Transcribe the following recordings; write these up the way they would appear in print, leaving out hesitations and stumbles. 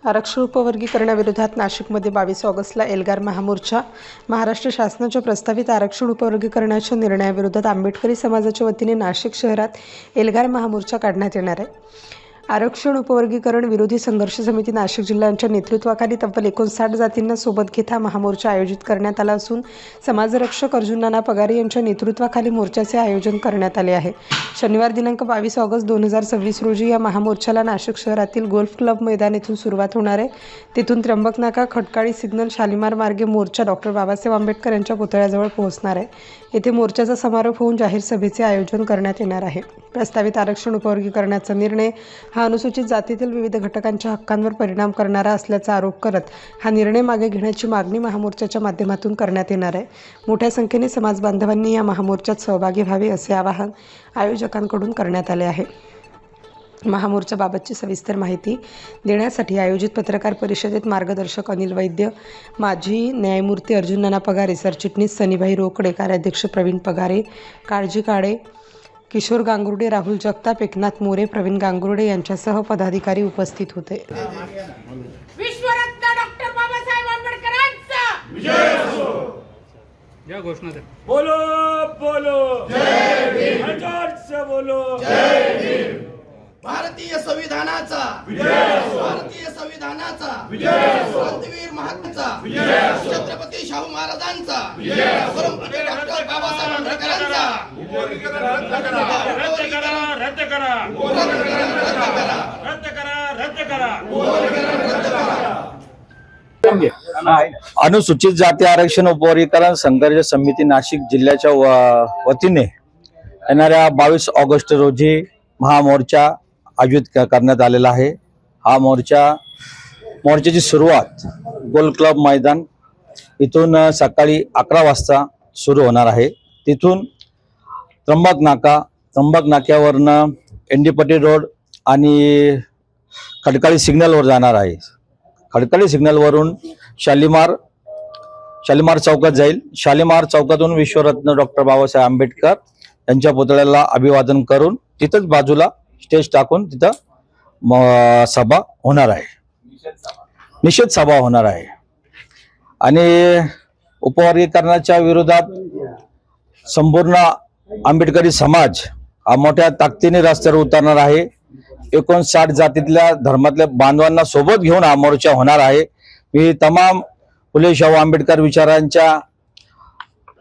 आरक्षण उपवर्गीकरणाविरोधात नाशिकमध्ये 22 ऑगस्टला एल्गार महामोर्चा. महाराष्ट्र शासनाच्या प्रस्तावित आरक्षण उपवर्गीकरणाच्या निर्णयाविरोधात आंबेडकरी समाजाच्या वतीने नाशिक शहरात एल्गार महामोर्चा काढण्यात येणार आहे. आरक्षण उपवर्गीकरण विरोधी संघर्ष समिती नाशिक जिल्ह्याच्या नेतृत्वाखाली तब्बल 59 जातींना सोबत घेत हा महामोर्चा आयोजित करण्यात आला असून समाजरक्षक अर्जुन नाना पगारे यांच्या नेतृत्वाखाली मोर्चाचे आयोजन करण्यात आले आहे. शनिवार दिनांक 22 ऑगस्ट 2026 रोजी या महामोर्चाला नाशिक शहरातील गोल्फ क्लब मैदान येथून सुरुवात होणार आहे. तिथून त्र्यंबक नाका, खटकाळी सिग्नल, शालिमार मार्गे मोर्चा डॉक्टर बाबासाहेब आंबेडकर यांच्या पुतळ्याजवळ पोहोचणार आहे. येथे मोर्चाचा समारोप होऊन जाहीर सभेचे आयोजन करण्यात येणार आहे. प्रस्तावित आरक्षण उपवर्गीकरणाचा निर्णय हा अनुसूचित जातीतील विविध घटकांच्या हक्कांवर परिणाम करणारा असल्याचा आरोप करत हा निर्णय मागे घेण्याची मागणी महामोर्चाच्या माध्यमातून करण्यात येणार आहे. मोठ्या संख्येने समाज बांधवांनी या महामोर्चात सहभागी व्हावे असे आवाहन आयोजकांकडून करण्यात आले आहे. महामोर्चाबाबतची सविस्तर माहिती देण्यासाठी आयोजित पत्रकार परिषदेत मार्गदर्शक अनिल वैद्य, माजी न्यायमूर्ती अर्जुन नाना पगारे, सरचिटणीस सनीभाई रोकडे, कार्याध्यक्ष प्रवीण पगारे, काळजी काळे, किशोर गांगुर्डे, राहुल जगताप, एकनाथ मोरे, प्रवीण गांगुर्डे यांच्यासह पदाधिकारी उपस्थित होते. विश्वरत्न डॉक्टर बाबासाहेब आंबेडकरांचा विजय असो. या घोषणा दे. बोलो बोलो जय भीम. हजार से बोलो जय भीम. भारतीय संविधानाचा विजय असो. भारतीय संविधानाचा विजय असो. क्रांतीवीर महात्माचा विजय असो. छत्रपती शाहू महाराजांचा विजय असो. परमपूज्य डॉक्टर बाबासाहेब आंबेडकरांचा रद्द करा रद्द करा रद्द करा रद्द करा रद्द करा. अनुसूचित जाती आरक्षण उपवर्गीकरण संघर्ष समिती नाशिक जिल्ह्याच्या वतीने येणाऱ्या 22 ऑगस्ट रोजी महामोर्चा आयोजित करण्यात आलेला आहे. हा मोर्चाची सुरुवात गोल क्लब मैदान इथून सकाळी 11 वाजता सुरू होणार आहे. तिथून त्र्यंबक नाक्यावरनं एनडीपट्टी रोड आणि खडकाळी सिग्नलवर जाणार आहे. खडकाळी सिग्नलवरून शालिमार चौकात जाईल. शालिमार चौकातून विश्वरत्न डॉक्टर बाबासाहेब आंबेडकर यांच्या पुतळ्याला अभिवादन करून तिथंच बाजूला स्टेज टाकून तिथं सभा होणार आहे, निषेध सभा होणार आहे. आणि उपवर्गीकरणाच्या विरोधात संपूर्ण आंबेडकरी समाज हा मोठ्या ताकदीने रस्त्यावर उतरणार आहे. 59 जातीतल्या धर्मातल्या बांधवांना सोबत घेऊन हा मोर्चा होणार आहे. मी तमाम फुले शाहू आंबेडकर विचारांच्या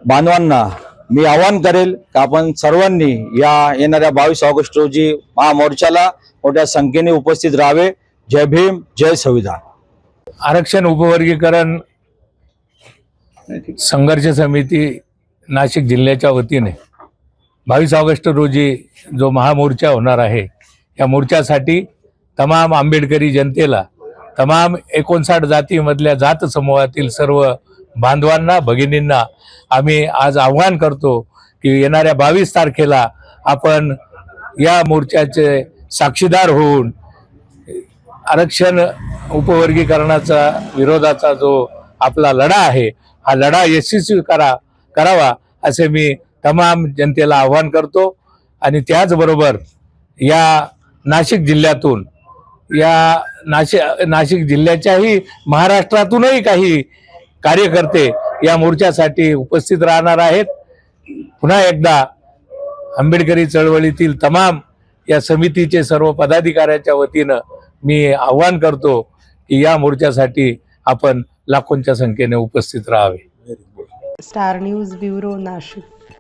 बांधवांना मी आवाहन करेल की आपण सर्वांनी या येणाऱ्या 22 ऑगस्ट रोजी महामोर्चाला मोठ्या संख्येने उपस्थित राहावे. जय भीम, जय संविधान. आरक्षण उपवर्गीकरण संघर्ष समिती नाशिक जिल्ह्याच्या वतीने 22 ऑगस्ट रोजी जो महामोर्चा होणार आहे, या मोर्चासाठी तमाम आंबेडकरी जनतेला, तमाम 59 जातीमधल्या जात समूहातील सर्व बांधवांना, भगिनींना आम्ही आज आव्हान करतो की येणाऱ्या 22 तारखेला आपण या मोर्चाचे साक्षीदार होऊन आरक्षण उपवर्गीकरणाचा विरोधाचा जो आपला लढा आहे, हा लढा यशस्वी करावा असे मी तमाम जनतेला आव्हान करतो. आणि त्याचबरोबर या नाशिक जिल्ह्यातून, या नाशिक जिल्ह्याच्याही महाराष्ट्रातूनही काही कार्यकर्ते या मोर्चासाठी उपस्थित राहणार आहेत. पुन्हा एकदा आंबेडकरी चळवळीतील तमाम या समितीचे सर्व पदाधिकाऱ्यांच्या वतीनं मी आव्हान करतो की या मोर्चासाठी आपण लाखोंच्या संख्येने उपस्थित राहावे. Star news bureau, Nashik.